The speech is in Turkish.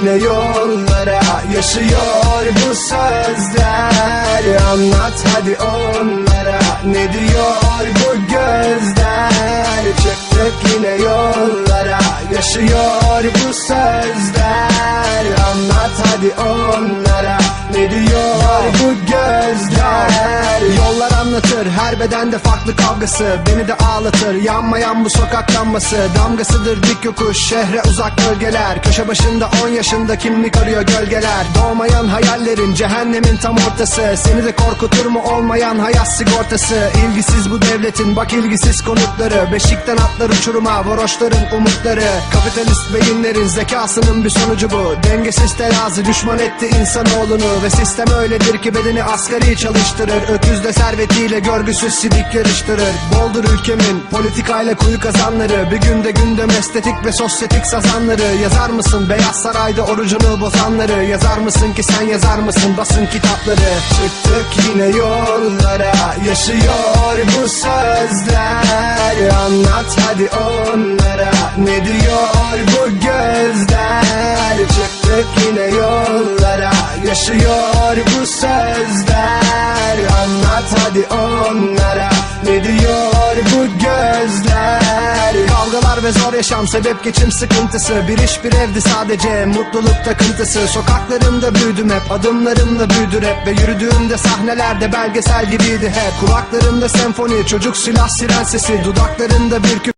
yine yollara, yaşıyor bu sözler. Anlat hadi onlara, ne diyor bu gözler? Çıktık yine yollara, yaşıyor bu sözler. Anlat hadi onlara, ne diyor bu gözler? Yollar anlatır, her bedende farklı kavgası, beni de ağlatır, yanmayan bu sokak lambası. Damgasıdır dik yokuş, şehre uzak bölgeler, köşe başında 10 yaşında kimlik arıyor gölgeler. Doğmayan hayallerin, cehennemin tam ortası, seni de korkutur mu olmayan hayat sigortası? İlgisiz bu devletin, bak ilgisiz konutları, beşikten atlar uçuruma, varoşların umutları. Kapitalist beyinlerin zekasının bir sonucu bu. Dengesiz terazi düşman etti insanoğlunu, ve sistem öyledir ki bedeni asgari çalıştırır. Öküzle servetiyle görgüsüz sidik yarıştırır. Boldur ülkemin politikayla kuyu kazanları, bir günde gündem estetik ve sosyetik sazanları. Yazar mısın Beyaz Saray'da orucunu bozanları? Yazar mısın ki sen, yazar mısın basın kitapları? Çıktık yine yollara, yaşıyor bu sözler. Anlat hadi onlara, ne diyor bu gözler? Çıktık yine yollara, yaşıyor bu sözler. Anlat hadi onlara, ne diyor bu gözler? Kavgalar ve zor yaşam sebep geçim sıkıntısı, bir iş bir evdi sadece mutluluk takıntısı. Sokaklarımda büyüdüm hep, adımlarımla büyüdü rap, ve yürüdüğümde sahnelerde belgesel gibiydi hep. Kulaklarımda senfoni, çocuk silah siren sesi, dudaklarında bir küp